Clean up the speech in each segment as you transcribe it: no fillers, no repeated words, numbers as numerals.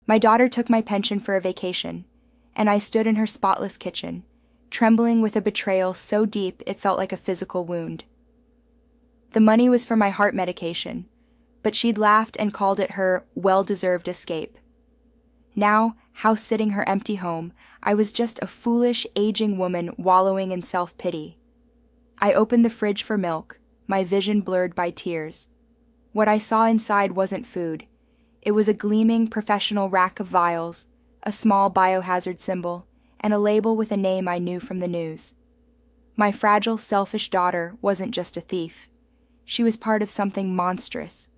My daughter took my pension for a vacation, and I stood in her spotless kitchen, trembling with a betrayal so deep it felt like a physical wound. The money was for my heart medication, but she'd laughed and called it her well-deserved escape. Now, house-sitting her empty home, I was just a foolish, aging woman wallowing in self-pity. I opened the fridge for milk, my vision blurred by tears. What I saw inside wasn't food. It was a gleaming, professional rack of vials, a small biohazard symbol, and a label with a name I knew from the news. My fragile, selfish daughter wasn't just a thief. She was part of something monstrous,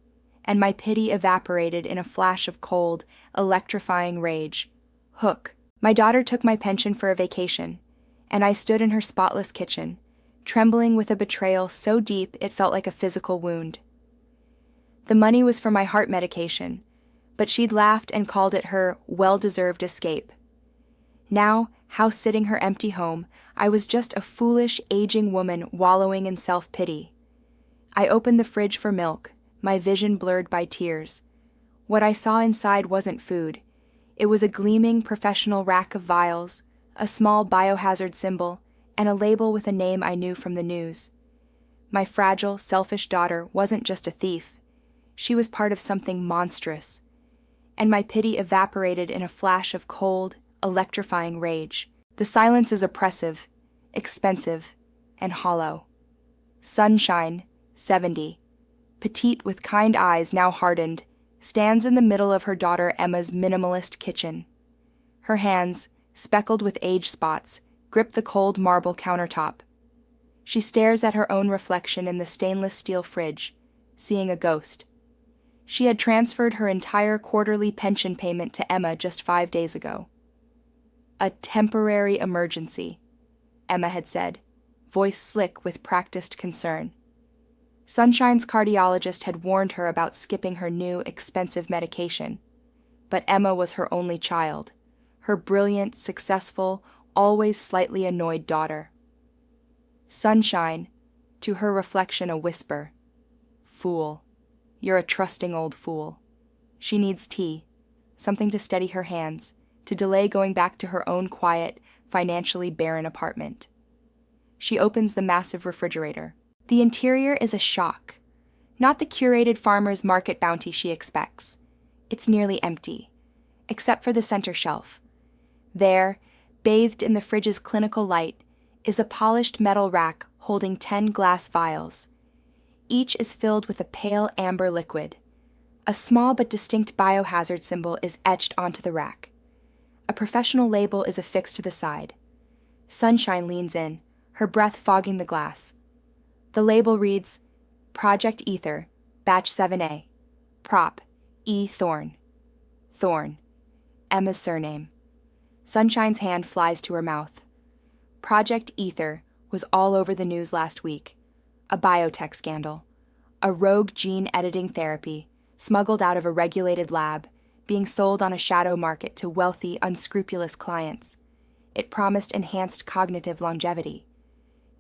and my pity evaporated in a flash of cold, electrifying rage. Hook. My daughter took my pension for a vacation, and I stood in her spotless kitchen, trembling with a betrayal so deep it felt like a physical wound. The money was for my heart medication, but she'd laughed and called it her well-deserved escape. Now, house-sitting her empty home, I was just a foolish, aging woman wallowing in self-pity. I opened the fridge for milk, my vision blurred by tears. What I saw inside wasn't food. It was a gleaming, professional rack of vials, a small biohazard symbol, and a label with a name I knew from the news. My fragile, selfish daughter wasn't just a thief. She was part of something monstrous, and my pity evaporated in a flash of cold, electrifying rage. The silence is oppressive, expensive, and hollow. Sunshine, 70, petite with kind eyes now hardened, stands in the middle of her daughter Emma's minimalist kitchen. Her hands, speckled with age spots, grip the cold marble countertop. She stares at her own reflection in the stainless steel fridge, seeing a ghost. She had transferred her entire quarterly pension payment to Emma just 5 days ago. A temporary emergency, Emma had said, voice slick with practiced concern. Sunshine's cardiologist had warned her about skipping her new, expensive medication. But Emma was her only child, her brilliant, successful, always slightly annoyed daughter. Sunshine, to her reflection a whisper. Fool. You're a trusting old fool. She needs tea, something to steady her hands, to delay going back to her own quiet, financially barren apartment. She opens the massive refrigerator. The interior is a shock. Not the curated farmer's market bounty she expects. It's nearly empty, except for the center shelf. There, bathed in the fridge's clinical light, is a polished metal rack holding 10 glass vials. Each is filled with a pale amber liquid. A small but distinct biohazard symbol is etched onto the rack. A professional label is affixed to the side. Sunshine leans in, her breath fogging the glass. The label reads, Project Ether, Batch 7A. Prop, E. Thorne. Thorne. Emma's surname. Sunshine's hand flies to her mouth. Project Ether was all over the news last week. A biotech scandal. A rogue gene-editing therapy, smuggled out of a regulated lab, being sold on a shadow market to wealthy, unscrupulous clients. It promised enhanced cognitive longevity.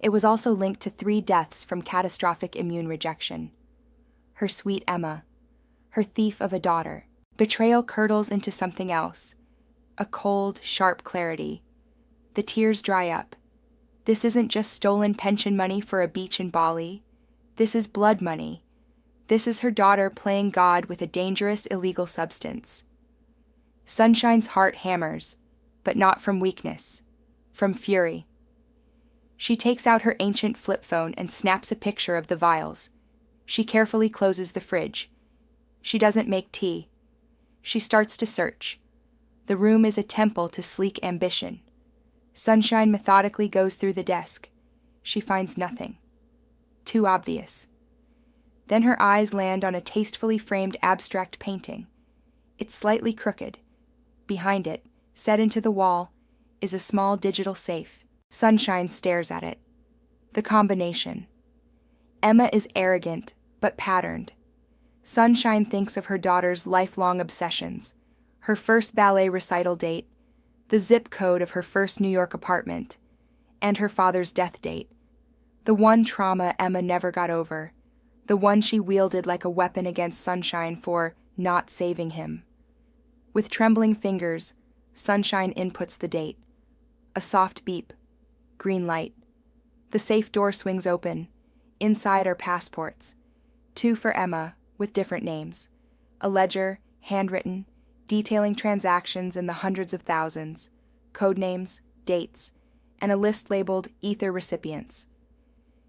It was also linked to 3 deaths from catastrophic immune rejection. Her sweet Emma. Her thief of a daughter. Betrayal curdles into something else. A cold, sharp clarity. The tears dry up. This isn't just stolen pension money for a beach in Bali. This is blood money. This is her daughter playing God with a dangerous illegal substance. Sunshine's heart hammers, but not from weakness, from fury. She takes out her ancient flip phone and snaps a picture of the vials. She carefully closes the fridge. She doesn't make tea. She starts to search. The room is a temple to sleek ambition. Sunshine methodically goes through the desk. She finds nothing. Too obvious. Then her eyes land on a tastefully framed abstract painting. It's slightly crooked. Behind it, set into the wall, is a small digital safe. Sunshine stares at it. The combination. Emma is arrogant, but patterned. Sunshine thinks of her daughter's lifelong obsessions, her first ballet recital date, the zip code of her first New York apartment, and her father's death date. The one trauma Emma never got over, the one she wielded like a weapon against Sunshine for not saving him. With trembling fingers, Sunshine inputs the date. A soft beep. Green light. The safe door swings open. Inside are passports. 2 for Emma, with different names. A ledger, handwritten, detailing transactions in the hundreds of thousands, code names, dates, and a list labeled Ether recipients.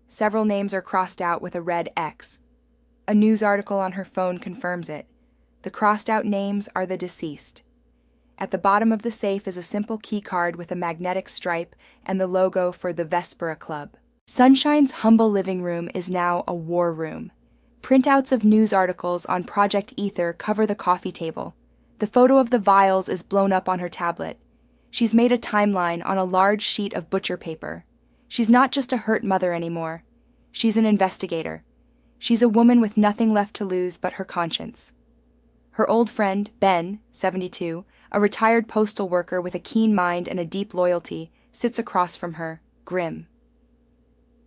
Several names are crossed out with a red X. A news article on her phone confirms it. The crossed-out names are the deceased. At the bottom of the safe is a simple key card with a magnetic stripe and the logo for the Vespera Club. Sunshine's humble living room is now a war room. Printouts of news articles on Project Ether cover the coffee table. The photo of the vials is blown up on her tablet. She's made a timeline on a large sheet of butcher paper. She's not just a hurt mother anymore. She's an investigator. She's a woman with nothing left to lose but her conscience. Her old friend, Ben, 72, a retired postal worker with a keen mind and a deep loyalty, sits across from her, grim.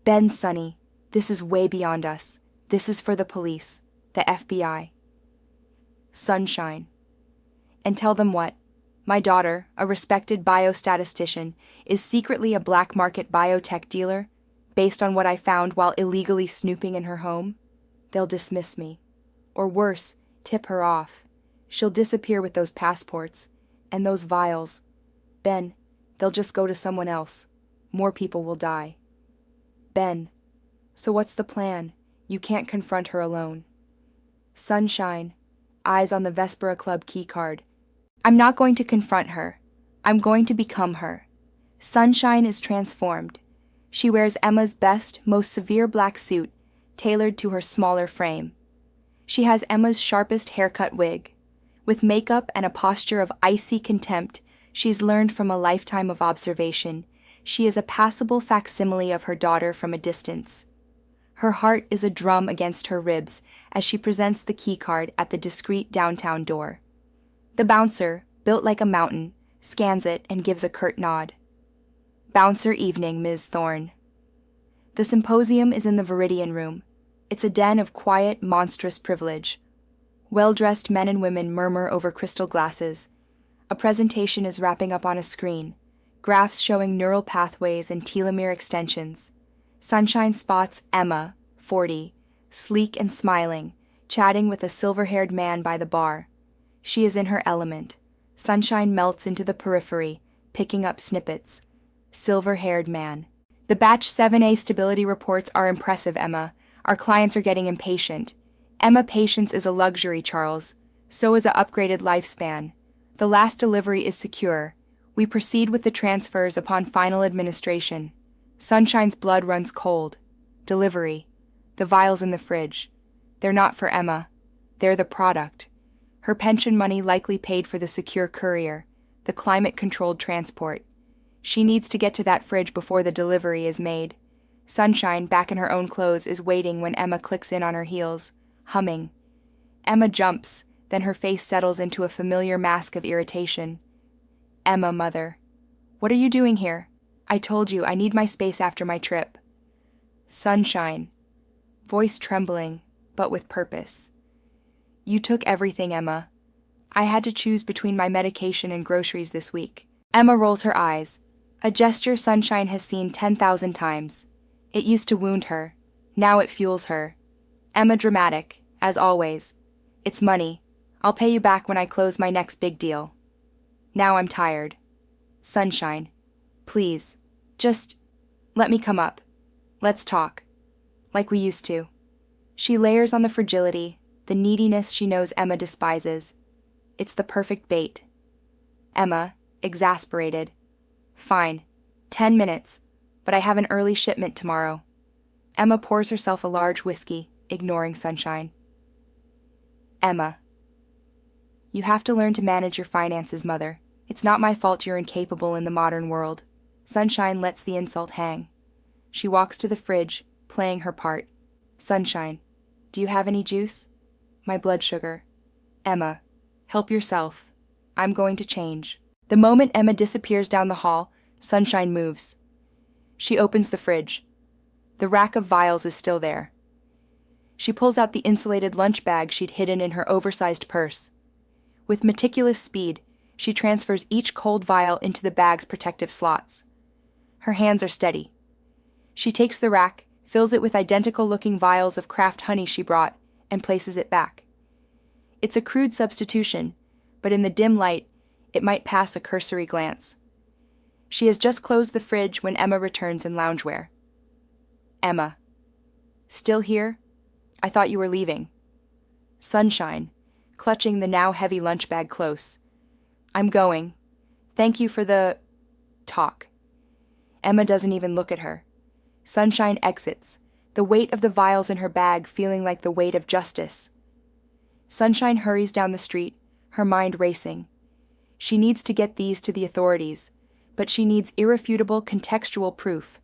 Ben, Sonny, this is way beyond us. This is for the police, the FBI. Sunshine. And tell them what? My daughter, a respected biostatistician, is secretly a black market biotech dealer, based on what I found while illegally snooping in her home? They'll dismiss me. Or worse, tip her off. She'll disappear with those passports. And those vials. Ben, they'll just go to someone else. More people will die. Ben, so what's the plan? You can't confront her alone. Sunshine, eyes on the Vespera Club keycard. I'm not going to confront her. I'm going to become her. Sunshine is transformed. She wears Emma's best, most severe black suit, tailored to her smaller frame. She has Emma's sharpest haircut wig. With makeup and a posture of icy contempt she's learned from a lifetime of observation, she is a passable facsimile of her daughter from a distance. Her heart is a drum against her ribs as she presents the keycard at the discreet downtown door. The bouncer, built like a mountain, scans it and gives a curt nod. Bouncer evening, Ms. Thorne. The symposium is in the Viridian Room. It's a den of quiet, monstrous privilege. Well-dressed men and women murmur over crystal glasses. A presentation is wrapping up on a screen, graphs showing neural pathways and telomere extensions. Sunshine spots Emma, 40, sleek and smiling, chatting with a silver-haired man by the bar. She is in her element. Sunshine melts into the periphery, picking up snippets. Silver-haired man. The Batch 7A stability reports are impressive, Emma. Our clients are getting impatient. Emma, patience is a luxury, Charles. So is an upgraded lifespan. The last delivery is secure. We proceed with the transfers upon final administration. Sunshine's blood runs cold. Delivery. The vials in the fridge. They're not for Emma. They're the product. Her pension money likely paid for the secure courier, the climate-controlled transport. She needs to get to that fridge before the delivery is made. Sunshine, back in her own clothes, is waiting when Emma clicks in on her heels, humming. Emma jumps, then her face settles into a familiar mask of irritation. Emma, mother. What are you doing here? I told you I need my space after my trip. Sunshine. Voice trembling, but with purpose. You took everything, Emma. I had to choose between my medication and groceries this week. Emma rolls her eyes, a gesture Sunshine has seen 10,000 times. It used to wound her. Now it fuels her. Emma dramatic, as always. It's money. I'll pay you back when I close my next big deal. Now I'm tired. Sunshine. Please. Just let me come up. Let's talk. Like we used to. She layers on the fragility, the neediness she knows Emma despises. It's the perfect bait. Emma, exasperated. Fine. 10 minutes, but I have an early shipment tomorrow. Emma pours herself a large whiskey, ignoring Sunshine. Emma. You have to learn to manage your finances, mother. It's not my fault you're incapable in the modern world. Sunshine lets the insult hang. She walks to the fridge, playing her part. Sunshine. Do you have any juice? My blood sugar. Emma. Help yourself. I'm going to change. The moment Emma disappears down the hall, Sunshine moves. She opens the fridge. The rack of vials is still there. She pulls out the insulated lunch bag she'd hidden in her oversized purse. With meticulous speed, she transfers each cold vial into the bag's protective slots. Her hands are steady. She takes the rack, fills it with identical-looking vials of craft honey she brought, and places it back. It's a crude substitution, but in the dim light, it might pass a cursory glance. She has just closed the fridge when Emma returns in loungewear. Emma. Still here? I thought you were leaving. Sunshine, clutching the now heavy lunch bag close. I'm going. Thank you for the talk. Emma doesn't even look at her. Sunshine exits, the weight of the vials in her bag feeling like the weight of justice. Sunshine hurries down the street, her mind racing. She needs to get these to the authorities, but she needs irrefutable contextual proof.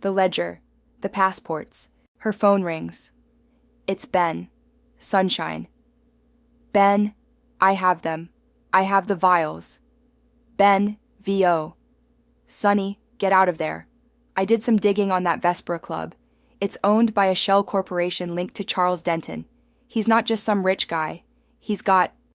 The ledger, the passports. Her phone rings. It's Ben. Sunshine. Ben, I have them. I have the vials. Ben, VO. Sonny, get out of there. I did some digging on that Vespera Club. It's owned by a shell corporation linked to Charles Denton. He's not just some rich guy. He's got